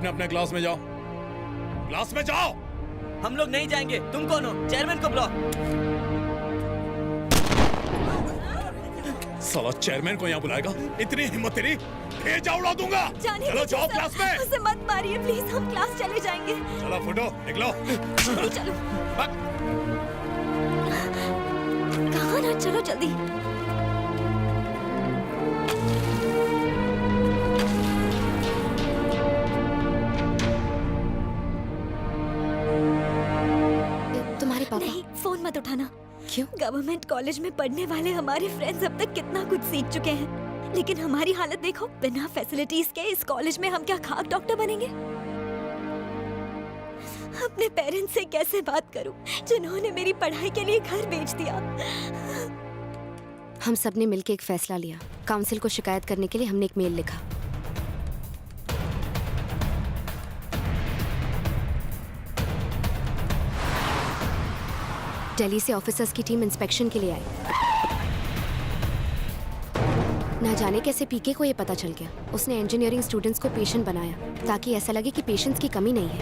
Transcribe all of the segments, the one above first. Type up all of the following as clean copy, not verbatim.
अपने अपने क्लास में जाओ, क्लास में जाओ। हम लोग नहीं जाएंगे। तुम कौन हो? चेयरमैन को बुलाओ। साला चेयरमैन को यहाँ बुलाएगा? इतनी हिम्मत तेरी? भेजा उड़ा दूंगा। चलो जाओ क्लास में। उसे मत मारिए प्लीज, हम क्लास चले जाएंगे। चलो फुटो, निकलो। चलो कहाँ ना, चलो जल्दी। तुम्हारे पापा? नहीं, फोन मत उठाना। क्यों? गवर्नमेंट कॉलेज में पढ़ने वाले हमारे फ्रेंड्स अब तक कितना कुछ सीख चुके हैं, लेकिन हमारी हालत देखो। बिना फैसिलिटीज के इस कॉलेज में हम क्या खाक डॉक्टर बनेंगे? अपने पेरेंट्स से कैसे बात करूं, जिन्होंने मेरी पढ़ाई के लिए घर बेच दिया। हम सब ने मिलकर एक फैसला लिया। काउंसिल को शिकायत करने के लिए हमने एक मेल लिखा। दिल्ली से ऑफिसर्स की टीम इंस्पेक्शन के लिए आई। ना जाने कैसे पीके को ये पता चल गया। उसने इंजीनियरिंग स्टूडेंट्स को पेशेंट बनाया ताकि ऐसा लगे कि पेशेंट्स की कमी नहीं है।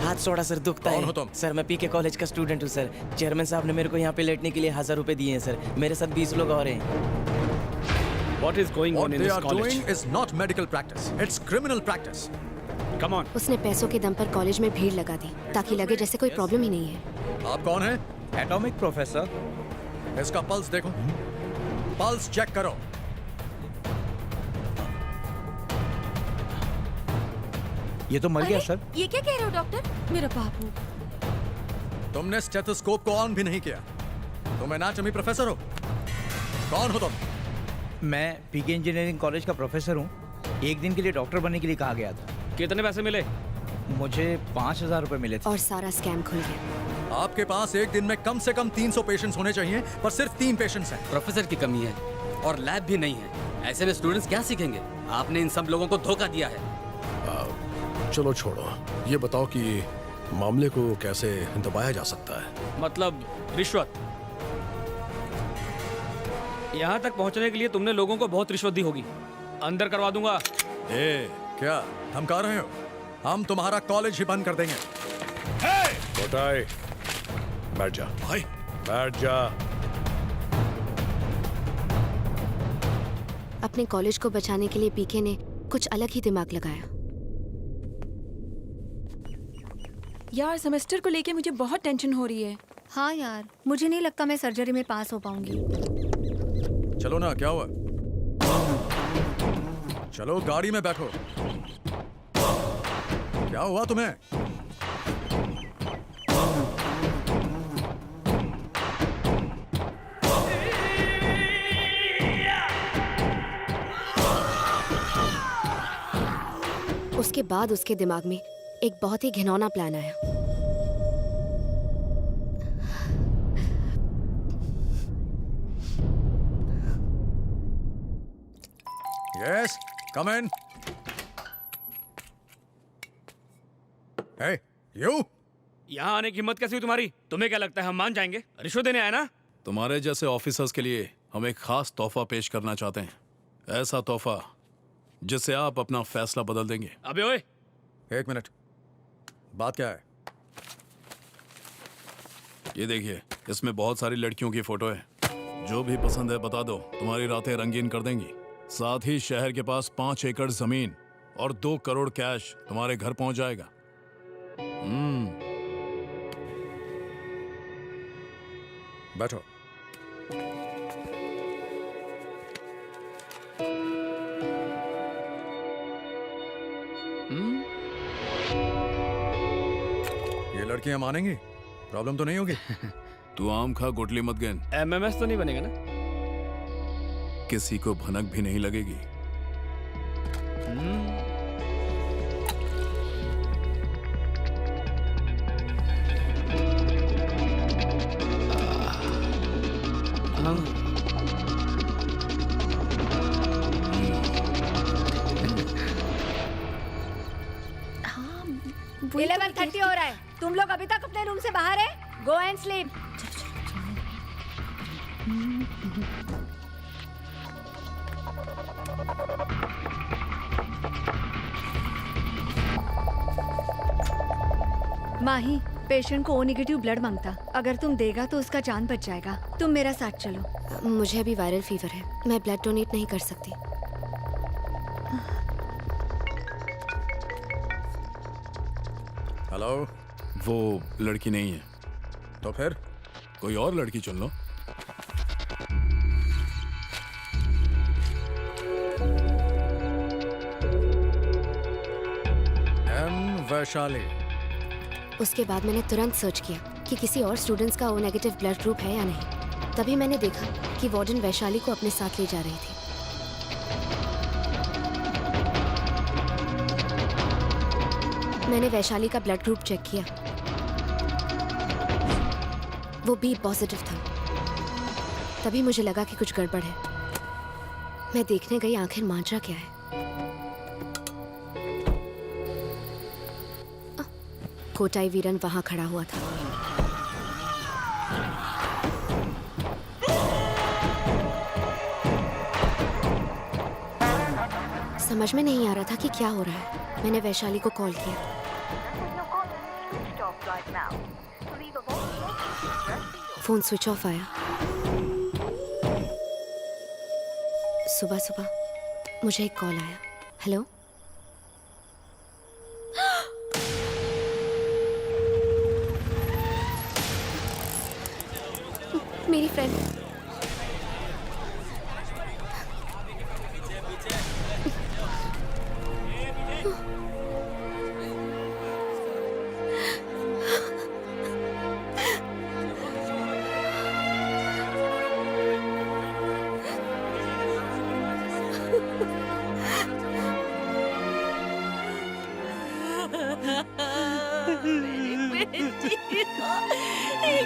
हाथ थोड़ा सर दुखता है। कौन हो तुम? सर मैं पीके कॉलेज का स्टूडेंट हूँ सर। चेयरमैन साहब ने मेरे को यहाँ पे लेटने के लिए 1000 रुपए दिए हैं सर। मेरे साथ 20 लोग और हैं। What is going on in they this are college? doing is not medical practice. It's criminal practice. Come on. उसने पैसों के दम पर कॉलेज में भीड़ लगा दी ताकि लगे जैसे कोई प्रॉब्लम ही नहीं है। आप कौन हैं? Atomic professor. इसका पल्स देखो। पल्स चेक करो। ये तो मर गया सर। ये क्या कह रहे हो डॉक्टर? मेरा बाबू। तुमने स्टेथोस्कोप को ऑन भी नहीं किया। तुम एनाटॉमी प्रोफेसर हो? कौन हो तुम? मैं पीके इंजीनियरिंग कॉलेज का प्रोफेसर हूँ। एक दिन के लिए डॉक्टर बनने के लिए कहा गया था। कितने पैसे मिले? मुझे 5000 रुपए मिले थे। और सारा स्कैम खुल गया। आपके पास एक दिन में कम से कम 300 पेशेंट्स होने चाहिए, पर सिर्फ 3 पेशेंट्स हैं। प्रोफेसर की कमी है और लैब भी नहीं है। ऐसे में स्टूडेंट्स क्या सीखेंगे? आपने इन सब लोगों को धोखा दिया है। चलो छोड़ो, ये बताओ कि मामले को कैसे दबाया जा सकता है? मतलब रिश्वत। यहाँ तक पहुँचने के लिए तुमने लोगों को बहुत रिश्वत दी होगी। अंदर करवा दूंगा। क्या धमका रहे हो? हम तुम्हारा कॉलेज ही बंद कर देंगे। कोटाई, बैठ जा भाई, बैठ जा। अपने कॉलेज को बचाने के लिए पीके ने कुछ अलग ही दिमाग लगाया। यार सेमेस्टर को लेके मुझे बहुत टेंशन हो रही है। हाँ यार, मुझे नहीं लगता मैं सर्जरी में पास हो पाऊंगी। चलो ना, क्या हुआ? चलो गाड़ी में बैठो। क्या हुआ तुम्हें? उसके बाद उसके दिमाग में एक बहुत ही घिनौना प्लान आया। Yes, come in. Hey, you? यहाँ आने की हिम्मत कैसी हुई तुम्हारी? तुम्हें क्या लगता है हम मान जाएंगे? रिश्वत देने आए ना? तुम्हारे जैसे ऑफिसर्स के लिए हम एक खास तोहफा पेश करना चाहते हैं। ऐसा तोहफा जिससे आप अपना फैसला बदल देंगे। अबे ओए, एक मिनट, बात क्या है? ये देखिए, इसमें बहुत सारी लड़कियों की फोटो है। जो भी पसंद है बता दो, तुम्हारी रातें रंगीन कर देंगी। साथ ही शहर के पास 5 एकड़ जमीन और 2 करोड़ कैश तुम्हारे घर पहुंच जाएगा। बैठो। ये लड़कियां मानेंगी? प्रॉब्लम तो नहीं होगी? तू आम खा, गुटली मत गिन। MMS तो नहीं बनेगा ना? किसी को भनक भी नहीं लगेगी। हाँ, 11:30 हो रहा है। तुम लोग अभी तक अपने रूम से बाहर है? Go and sleep. Mahi, patient को ओ नेगेटिव ब्लड मांगता। अगर तुम देगा तो उसका जान बच जाएगा। तुम मेरा साथ चलो। मुझे अभी वायरल फीवर है, मैं ब्लड डोनेट नहीं कर सकती। हेलो। वो लड़की नहीं है तो फिर कोई और लड़की चुन लो। वैशाली। उसके बाद मैंने तुरंत सर्च किया कि किसी और स्टूडेंट्स का ओ नेगेटिव ब्लड ग्रुप है या नहीं। तभी मैंने देखा कि वार्डन वैशाली को अपने साथ ले जा रही थी। मैंने वैशाली का ब्लड ग्रुप चेक किया, वो बी पॉजिटिव था। तभी मुझे लगा कि कुछ गड़बड़ है। मैं देखने गई आखिर माजरा क्या है। कोटाई वीरन वहां खड़ा हुआ था। समझ में नहीं आ रहा था कि क्या हो रहा है। मैंने वैशाली को कॉल किया। फोन स्विच ऑफ आया। सुबह सुबह मुझे एक कॉल आया। हेलो, मेरी फ्रेंड।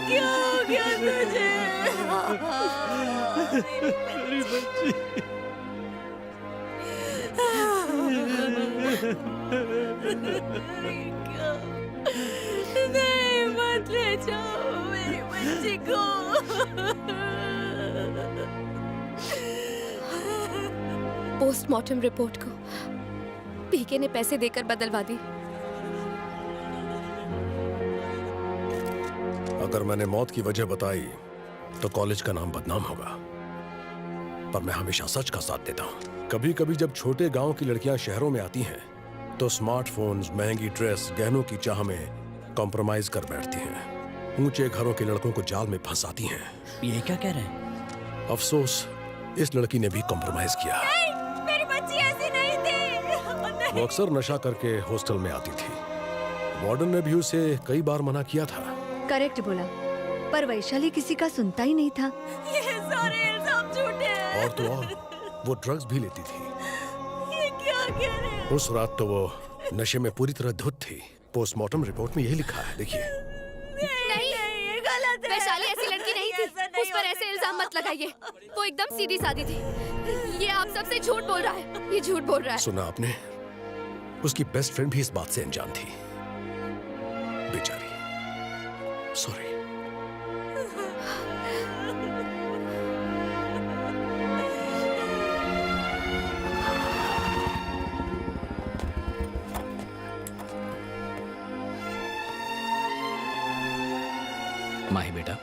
क्या हो गया तुझे? मेरी बच्ची। नहीं, मत ले जाओ मेरी बच्ची को। पोस्टमार्टम रिपोर्ट को पीके ने पैसे देकर बदलवा दी। अगर मैंने मौत की वजह बताई तो कॉलेज का नाम बदनाम होगा, पर मैं हमेशा सच का साथ देता हूँ। कभी कभी जब छोटे गांव की लड़कियां शहरों में आती हैं तो स्मार्टफोन्स, महंगी ड्रेस, गहनों की चाह में कॉम्प्रोमाइज कर बैठती हैं। ऊंचे घरों के लड़कों को जाल में फंसाती हैं। ये क्या कह रहे हैं? अफसोस, इस लड़की ने भी कॉम्प्रोमाइज किया। नहीं, मेरी बच्ची ऐसी नहीं थी। वो अक्सर नशा करके हॉस्टल में आती थी। वार्डन ने भी उसे कई बार मना किया था। करेक्ट बोला, पर वैशाली किसी का सुनता ही नहीं था। ये सारे इल्जाम झूठे हैं। और तो और वो ड्रग्स भी लेती थी। ये क्या कह रहे हैं? उस रात तो वो नशे में पूरी तरह धुत थी। पोस्टमार्टम रिपोर्ट में यही लिखा है, देखिए। नहीं, ये गलत है। वैशाली ऐसी लड़की नहीं थी। उस पर ऐसे इल्जाम मत लगाइए। वो एकदम सीधी सादी थी। ये आप सबसे झूठ बोल रहा है। ये झूठ बोल रहा है। सुना आपने? उसकी बेस्ट फ्रेंड भी इस बात से अनजान थी। बेचारी। सॉरी। माही बेटा,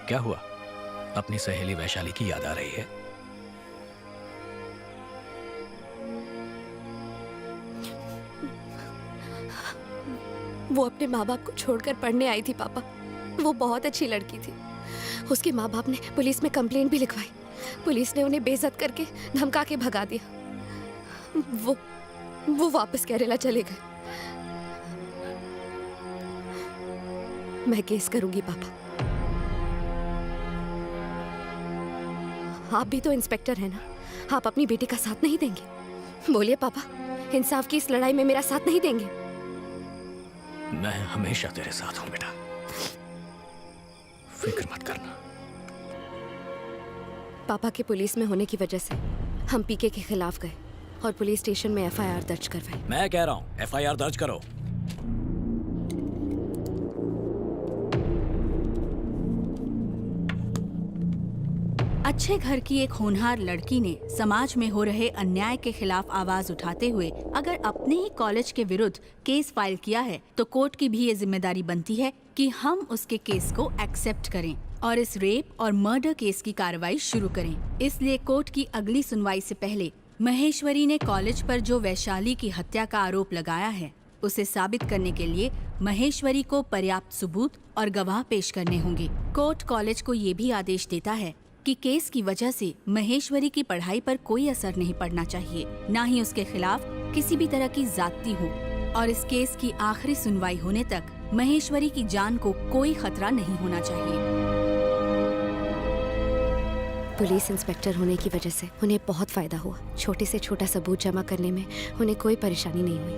क्या हुआ? अपनी सहेली वैशाली की याद आ रही है? वो अपने माँ बाप को छोड़कर पढ़ने आई थी पापा। वो बहुत अच्छी लड़की थी। उसके माँ बाप ने पुलिस में कंप्लेंट भी लिखवाई। पुलिस ने उन्हें बेइज्जत करके धमका के भगा दिया। वो वापस केरला चले गए। मैं केस करूंगी पापा। आप भी तो इंस्पेक्टर हैं ना, आप अपनी बेटी का साथ नहीं देंगे? बोलिए पापा, इंसाफ की इस लड़ाई में मेरा साथ नहीं देंगे? मैं हमेशा तेरे साथ हूं बेटा, फिक्र मत करना। पापा के पुलिस में होने की वजह से हम पीके के खिलाफ गए और पुलिस स्टेशन में एफआईआर दर्ज करवाई। मैं कह रहा हूं एफआईआर दर्ज करो। अच्छे घर की एक होनहार लड़की ने समाज में हो रहे अन्याय के खिलाफ आवाज उठाते हुए अगर अपने ही कॉलेज के विरुद्ध केस फाइल किया है तो कोर्ट की भी ये जिम्मेदारी बनती है कि हम उसके केस को एक्सेप्ट करें और इस रेप और मर्डर केस की कार्रवाई शुरू करें। इसलिए कोर्ट की अगली सुनवाई से पहले महेश्वरी ने कॉलेज पर जो वैशाली की हत्या का आरोप लगाया है उसे साबित करने के लिए महेश्वरी को पर्याप्त सबूत और गवाह पेश करने होंगे। कोर्ट कॉलेज को ये भी आदेश देता है कि केस की वजह से महेश्वरी की पढ़ाई पर कोई असर नहीं पड़ना चाहिए, न ही उसके खिलाफ किसी भी तरह की जाति हो और इस केस की आखिरी सुनवाई होने तक महेश्वरी की जान को कोई खतरा नहीं होना चाहिए। पुलिस इंस्पेक्टर होने की वजह से उन्हें बहुत फायदा हुआ। छोटे से छोटा सबूत जमा करने में उन्हें कोई परेशानी नहीं हुई।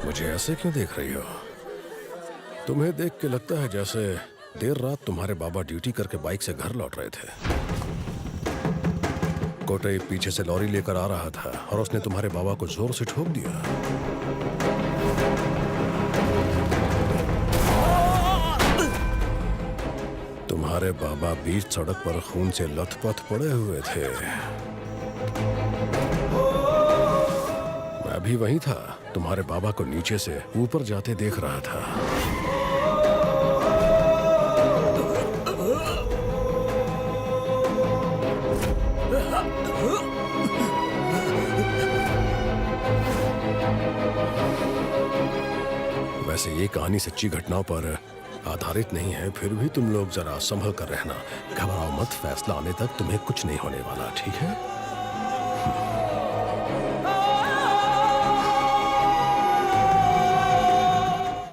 मुझे ऐसे क्यों देख रही हो? तुम्हें देख के लगता है जैसे देर रात तुम्हारे बाबा ड्यूटी करके बाइक से घर लौट रहे थे। कोटे पीछे से लॉरी लेकर आ रहा था और उसने तुम्हारे बाबा को जोर से ठोक दिया। तुम्हारे बाबा बीच सड़क पर खून से लथपथ पड़े हुए थे। मैं भी वहीं था, तुम्हारे बाबा को नीचे से ऊपर जाते देख रहा था। वैसे ये कहानी सच्ची घटनाओं पर आधारित नहीं है, फिर भी तुम लोग जरा संभल कर रहना। घबराओ मत, फैसला आने तक तुम्हें कुछ नहीं होने वाला, ठीक है?